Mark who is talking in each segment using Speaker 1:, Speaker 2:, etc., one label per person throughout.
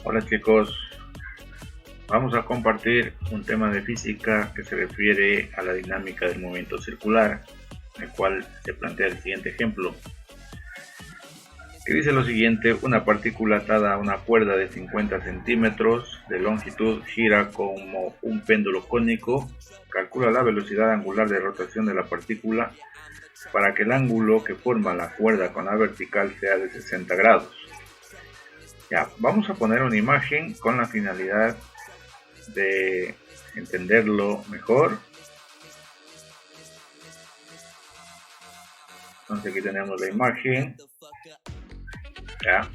Speaker 1: Hola chicos, vamos a compartir un tema de física que se refiere a la dinámica del movimiento circular, en el cual se plantea el siguiente ejemplo, que dice lo siguiente: una partícula atada a una cuerda de 50 centímetros de longitud gira como un péndulo cónico. Calcula la velocidad angular de rotación de la partícula para que el ángulo que forma la cuerda con la vertical sea de 60 grados. Ya, vamos a poner una imagen con la finalidad de entenderlo mejor. Entonces aquí tenemos la imagen. Ya,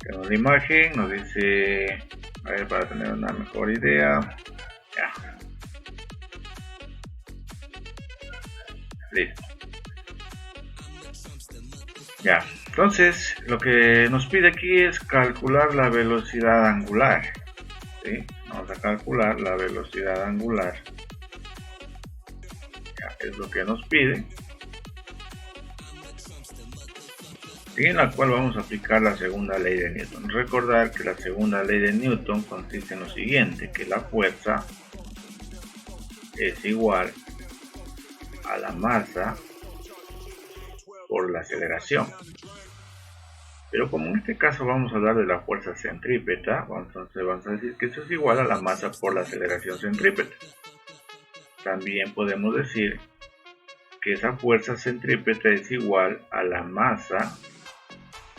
Speaker 1: tenemos la imagen, nos dice, a ver, para tener una mejor idea. Ya, listo. Ya, entonces lo que nos pide aquí es calcular la velocidad angular. ¿Sí? Vamos a calcular la velocidad angular. Ya, es lo que nos pide. Y en la cual vamos a aplicar la segunda ley de Newton. Recordar que la segunda ley de Newton consiste en lo siguiente, que la fuerza es igual a la masa por la aceleración. Pero como en este caso vamos a hablar de la fuerza centrípeta, entonces vamos a decir que eso es igual a la masa por la aceleración centrípeta. También podemos decir que esa fuerza centrípeta es igual a la masa.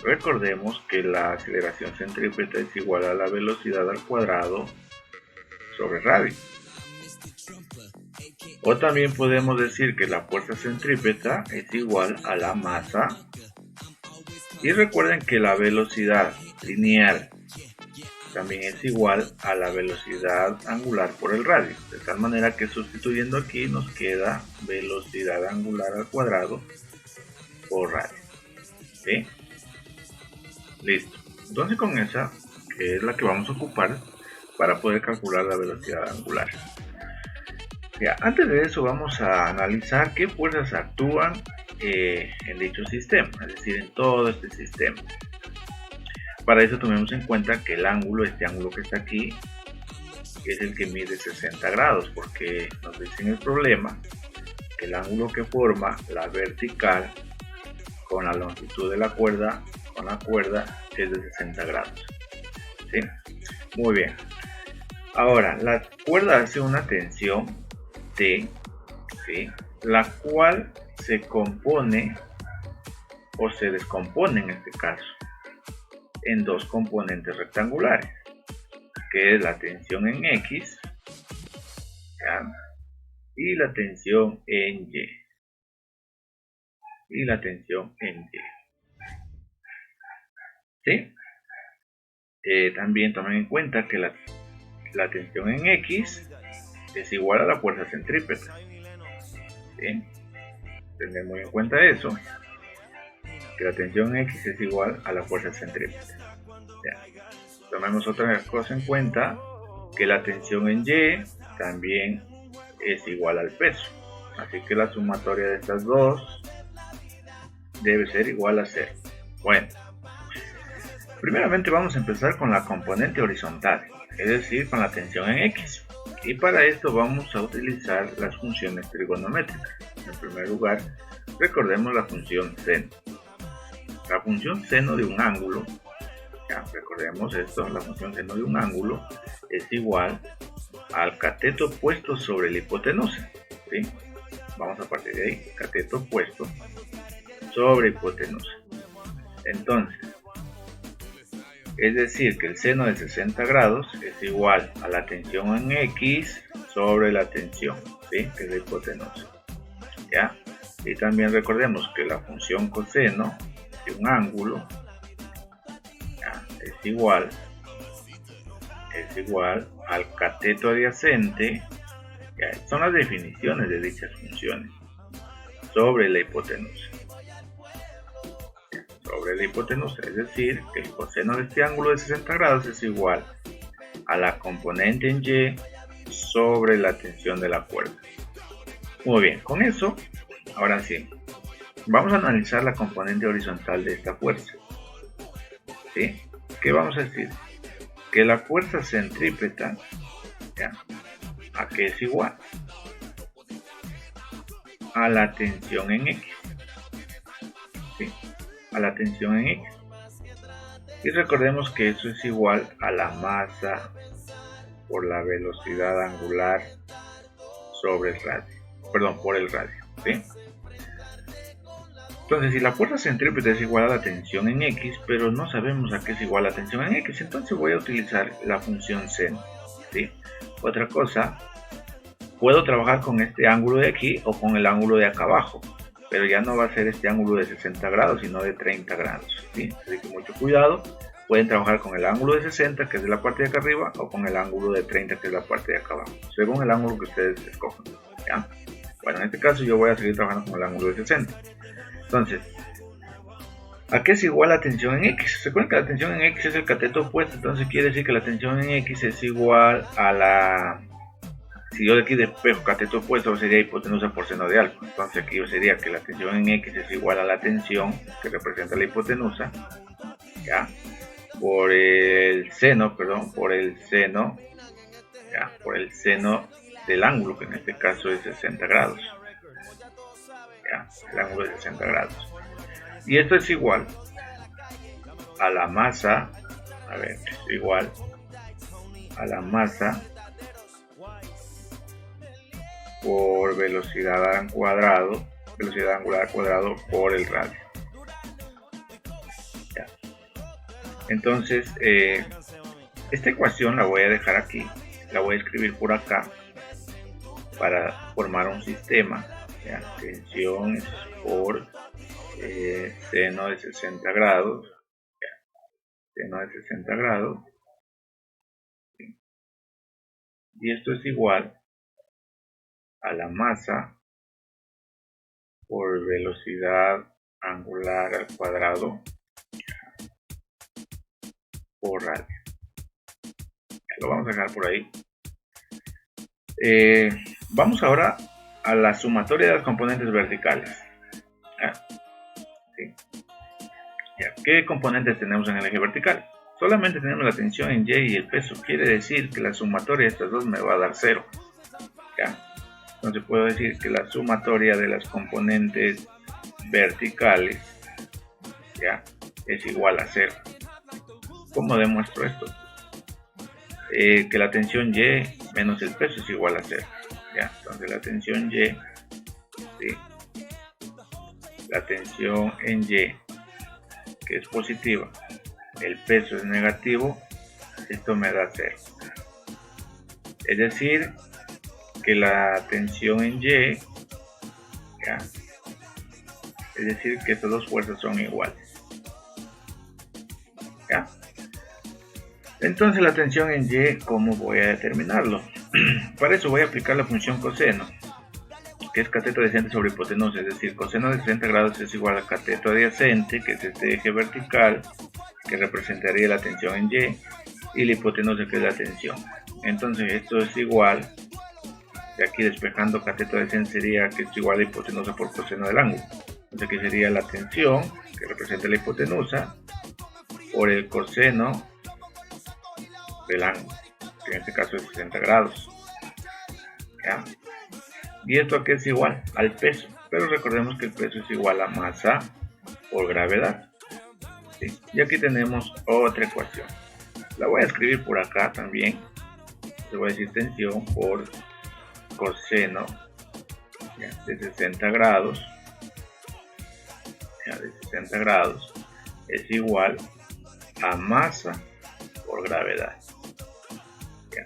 Speaker 1: Recordemos que la aceleración centrípeta es igual a la velocidad al cuadrado sobre radio. O también podemos decir que la fuerza centrípeta es igual a la masa. Y recuerden que la velocidad lineal también es igual a la velocidad angular por el radio. De tal manera que sustituyendo aquí nos queda velocidad angular al cuadrado por radio. ¿Sí? Listo. Entonces con esa, que es la que vamos a ocupar para poder calcular la velocidad angular. Ya, antes de eso vamos a analizar qué fuerzas actúan en dicho sistema, es decir, en todo este sistema. Para eso tomemos en cuenta que el ángulo, este ángulo que está aquí, es el que mide 60 grados, porque nos dice en el problema que el ángulo que forma la vertical con la longitud de la cuerda, es de 60 grados. ¿Sí? Muy bien. Ahora, la cuerda hace una tensión T, ¿sí?, la cual se compone o se descompone en este caso en dos componentes rectangulares, que es la tensión en X, ¿ya?, y la tensión en Y. ¿Sí? También tomen en cuenta que la tensión en X es igual a la fuerza centrípeta. ¿Sí? Tener muy en cuenta eso, que la tensión en X es igual a la fuerza centrípeta. Ya. Tomemos otra cosa en cuenta, que la tensión en Y también es igual al peso. Así que la sumatoria de estas dos debe ser igual a 0. Bueno, primeramente vamos a empezar con la componente horizontal, es decir, con la tensión en X. Y para esto vamos a utilizar las funciones trigonométricas. En primer lugar, recordemos la función seno. La función seno de un ángulo, ya recordemos esto, la función seno de un ángulo es igual al cateto puesto sobre la hipotenusa. ¿Sí? Vamos a partir de ahí, cateto puesto sobre hipotenusa. Entonces, es decir, que el seno de 60 grados es igual a la tensión en X sobre la tensión, ¿sí?, que es la hipotenusa. ¿Ya? Y también recordemos que la función coseno de un ángulo, ¿ya?, es igual al cateto adyacente, ¿ya?, son las definiciones de dichas funciones, sobre la hipotenusa. Es decir, que el coseno de este ángulo de 60 grados es igual a la componente en Y sobre la tensión de la cuerda. Muy bien, con eso, ahora sí, vamos a analizar la componente horizontal de esta fuerza. ¿Sí? ¿Qué vamos a decir? que la fuerza centrípeta, ¿ya? ¿A qué es igual? A la tensión en X. ¿Sí? A la tensión en X. Y recordemos que eso es igual a la masa por la velocidad angular sobre el radio. Perdón, por el radio. ¿Sí? Entonces, si la fuerza centrípeta es igual a la tensión en X, pero no sabemos a qué es igual la tensión en X, entonces voy a utilizar la función seno. ¿Sí? Otra cosa, puedo trabajar con este ángulo de aquí o con el ángulo de acá abajo, pero ya no va a ser este ángulo de 60 grados, sino de 30 grados. ¿Sí? Así que mucho cuidado, pueden trabajar con el ángulo de 60, que es de la parte de acá arriba, o con el ángulo de 30, que es la parte de acá abajo, según el ángulo que ustedes escojan. ¿Ya? Bueno, en este caso yo voy a seguir trabajando con el ángulo de 60. Entonces, ¿a qué es igual la tensión en X? Recuerden que la tensión en X es el cateto opuesto, entonces quiere decir que la tensión en X es igual a la... Si yo de aquí despejo cateto opuesto, sería hipotenusa por seno de alfa. Entonces aquí sería que la tensión en X es igual a la tensión que representa la hipotenusa, ¿ya? Por el seno, ¿ya? Por el seno del ángulo, que en este caso es 60 grados. ¿Ya? El ángulo es 60 grados. Y esto es igual a la masa, es igual a la masa por velocidad angular cuadrado por el radio. ¿Ya? Entonces, esta ecuación la voy a dejar aquí, la voy a escribir por acá para formar un sistema. ¿Ya? Tensión es por seno de 60 grados, seno de 60 grados, y esto es igual a la masa por velocidad angular al cuadrado por radio. Lo vamos a dejar por ahí. Vamos ahora a la sumatoria de las componentes verticales. ¿Sí? ¿Qué componentes tenemos en el eje vertical? Solamente tenemos la tensión en Y y el peso. Quiere decir que la sumatoria de estas dos me va a dar 0. ¿Ya? Entonces puedo decir que la sumatoria de las componentes verticales, ¿ya?, es igual a 0. ¿Cómo demuestro esto? Que la tensión Y menos el peso es igual a 0. ¿Ya? Entonces la tensión Y, ¿sí?, la tensión en Y, que es positiva, el peso es negativo, esto me da 0. Es decir, que la tensión en Y, ¿ya?, es decir que estas dos fuerzas son iguales. ¿Ya? Entonces la tensión en Y, ¿cómo voy a determinarlo? Para eso voy a aplicar la función coseno, que es cateto adyacente sobre hipotenusa, es decir, coseno de 60 grados es igual a cateto adyacente, que es este eje vertical, que representaría la tensión en Y la hipotenusa, que es la tensión. Entonces esto es igual, de aquí despejando cateto adyacente sería que es igual a hipotenusa por coseno del ángulo. Entonces aquí sería la tensión, que representa la hipotenusa, por el coseno del ángulo, que en este caso es 60 grados. ¿Ya? Y esto aquí es igual al peso, pero recordemos que el peso es igual a masa por gravedad. ¿Sí? Y aquí tenemos otra ecuación. La voy a escribir por acá también. Le voy a decir tensión por coseno, ¿ya?, de 60 grados, ¿ya?, de 60 grados es igual a masa por gravedad. ¿Ya?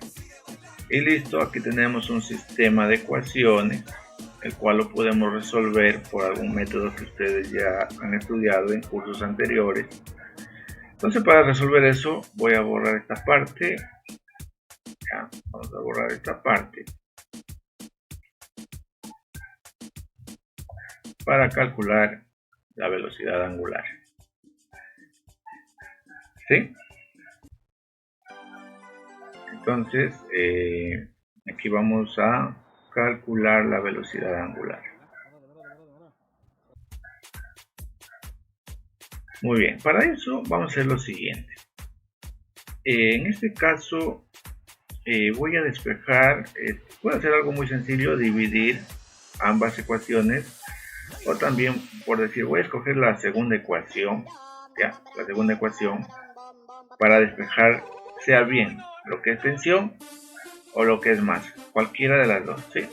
Speaker 1: Y listo, aquí tenemos un sistema de ecuaciones, el cual lo podemos resolver por algún método que ustedes ya han estudiado en cursos anteriores. Entonces, para resolver eso voy a borrar esta parte. Ya, vamos a borrar esta parte para calcular la velocidad angular. ¿Sí? Entonces, aquí vamos a calcular la velocidad angular. Muy bien, para eso vamos a hacer lo siguiente. En este caso voy a despejar, puedo hacer algo muy sencillo, dividir ambas ecuaciones, o también por decir voy a escoger la segunda ecuación, ya, la segunda ecuación para despejar sea bien lo que es tensión o lo que es masa, cualquiera de las dos, ¿sí?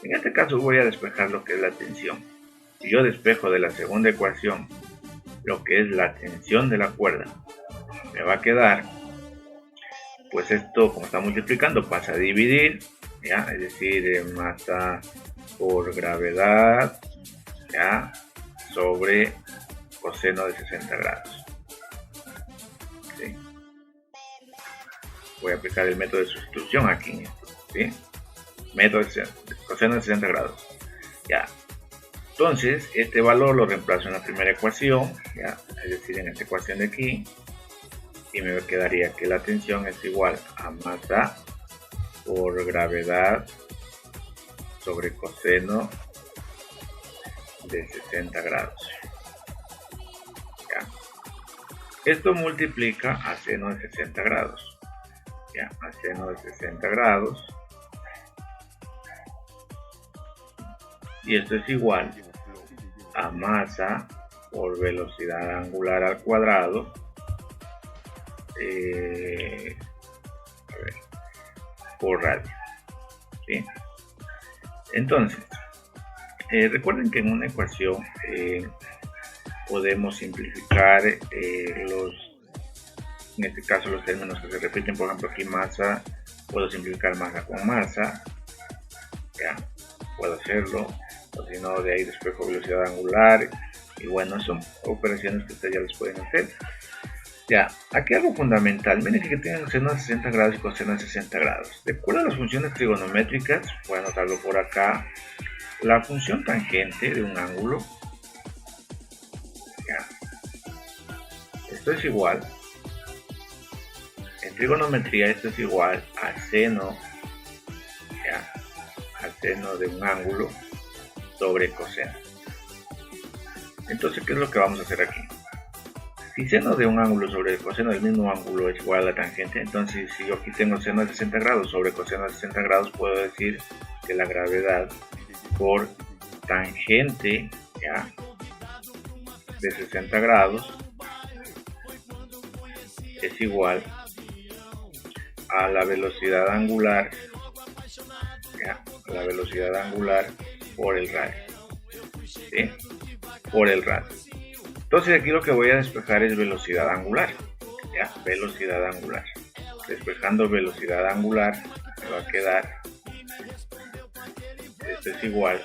Speaker 1: En este caso voy a despejar lo que es la tensión. Si yo despejo de la segunda ecuación lo que es la tensión de la cuerda, me va a quedar, pues esto como está multiplicando pasa a dividir, ¿ya? Es decir, masa por gravedad, ¿ya? Sobre coseno de 60 grados. ¿Sí? Voy a aplicar el método de sustitución aquí, ¿sí? Método de coseno de 60 grados. Ya. Entonces, este valor lo reemplazo en la primera ecuación, ¿ya? Es decir, en esta ecuación de aquí, y me quedaría que la tensión es igual a masa por gravedad sobre coseno de 60 grados. ¿Ya? Esto multiplica a seno de 60 grados. ¿Ya? A seno de 60 grados. Y esto es igual a masa por velocidad angular al cuadrado por radio, ¿sí? Entonces, recuerden que en una ecuación podemos simplificar en este caso los términos que se repiten. Por ejemplo, aquí masa, puedo simplificar masa con masa, ya, puedo hacerlo, o si no, de ahí despejo velocidad angular, y bueno, son operaciones que ustedes ya les pueden hacer. Ya, aquí algo fundamental, miren que tienen seno de 60 grados y coseno de 60 grados. De acuerdo a las funciones trigonométricas, voy a anotarlo por acá, la función tangente de un ángulo, ya, esto es igual, en trigonometría esto es igual a seno, ya, al seno de un ángulo sobre coseno. Entonces, ¿qué es lo que vamos a hacer aquí? Si seno de un ángulo sobre el coseno del mismo ángulo es igual a la tangente, entonces si yo aquí tengo seno de 60 grados sobre coseno de 60 grados, puedo decir que la gravedad por tangente, ¿ya?, de 60 grados es igual a la velocidad angular, ¿ya?, a la velocidad angular por el radio, ¿sí?, por el radio. Entonces aquí lo que voy a despejar es velocidad angular, ¿ya? Velocidad angular. Despejando velocidad angular me va a quedar, esto es igual,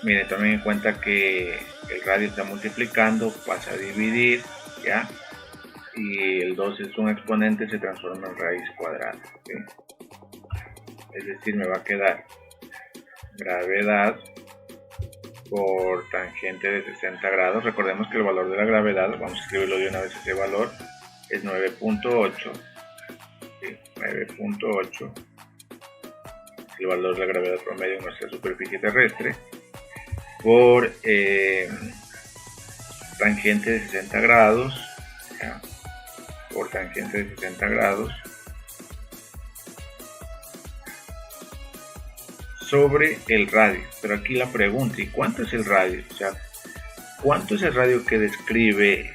Speaker 1: miren, tomen en cuenta que el radio está multiplicando, pasa a dividir, ¿ya? Y el 2 es un exponente, se transforma en raíz cuadrada, ¿sí? Es decir, me va a quedar gravedad por tangente de 60 grados. Recordemos que el valor de la gravedad, vamos a escribirlo de una vez, ese valor es 9.8, ¿sí? 9.8 es el valor de la gravedad promedio en nuestra superficie terrestre por tangente de 60 grados, ¿ya?, por tangente de 60 grados sobre el radio. Pero aquí la pregunta, ¿y cuánto es el radio? O sea, ¿cuánto es el radio que describe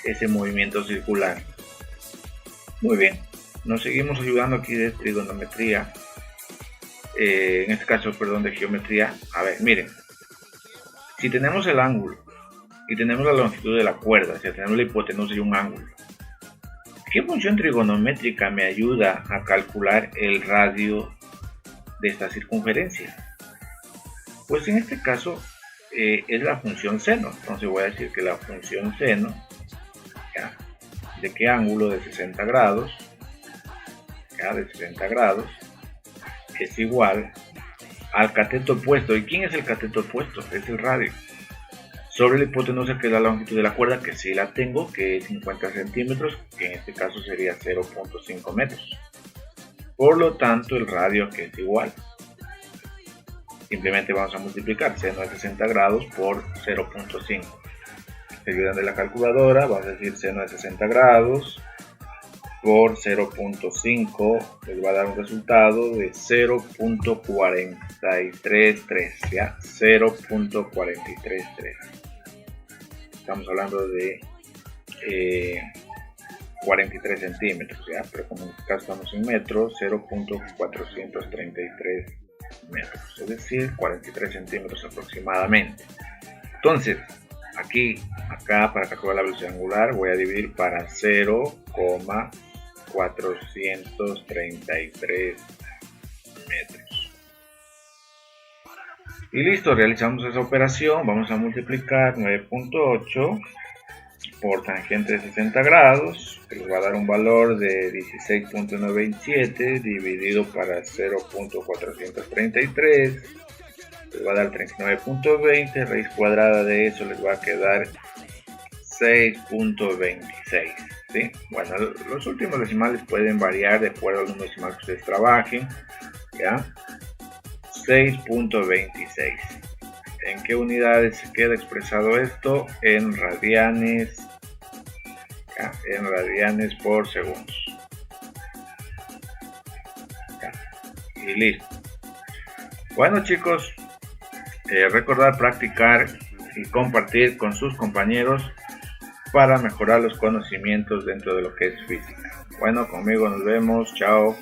Speaker 1: ese movimiento circular? Muy bien, nos seguimos ayudando aquí de trigonometría, en este caso, perdón, de geometría. A ver, miren, si tenemos el ángulo y tenemos la longitud de la cuerda, si tenemos la hipotenusa y un ángulo, ¿qué función trigonométrica me ayuda a calcular el radio de esta circunferencia? Pues en este caso es la función seno. Entonces voy a decir que la función seno, ¿ya?, de qué ángulo, de 60 grados, ¿ya?, de 60 grados, es igual al cateto opuesto. ¿Y quién es el cateto opuesto? Es el radio. Sobre la hipotenusa, que es la longitud de la cuerda, que sí la tengo, que es 50 centímetros, que en este caso sería 0.5 metros. Por lo tanto, el radio que es igual, simplemente vamos a multiplicar seno de 60 grados por 0.5. Se ayudan de la calculadora, vamos a decir seno de 60 grados por 0.5 les va a dar un resultado de 0.433, ¿ya? 0.433. Estamos hablando de 43 centímetros, ¿ya? Pero como en este caso estamos en metros, 0.433 metros, es decir, 43 centímetros aproximadamente. Entonces, acá para calcular la velocidad angular voy a dividir para 0.433 metros. Y listo, realizamos esa operación. Vamos a multiplicar 9.8 por tangente de 60 grados, que nos va a dar un valor de 16.97 dividido para 0.433, les va a dar 39.20, raíz cuadrada de eso les va a quedar 6.26, ¿sí? Bueno, los últimos decimales pueden variar de acuerdo al número decimal que ustedes trabajen, ¿ya? 6.26. ¿En qué unidades se queda expresado esto? En radianes, ¿ya? En radianes por segundos. ¿Ya? Y listo. Bueno, chicos, recordar practicar y compartir con sus compañeros para mejorar los conocimientos dentro de lo que es física. Bueno, conmigo nos vemos. Chao.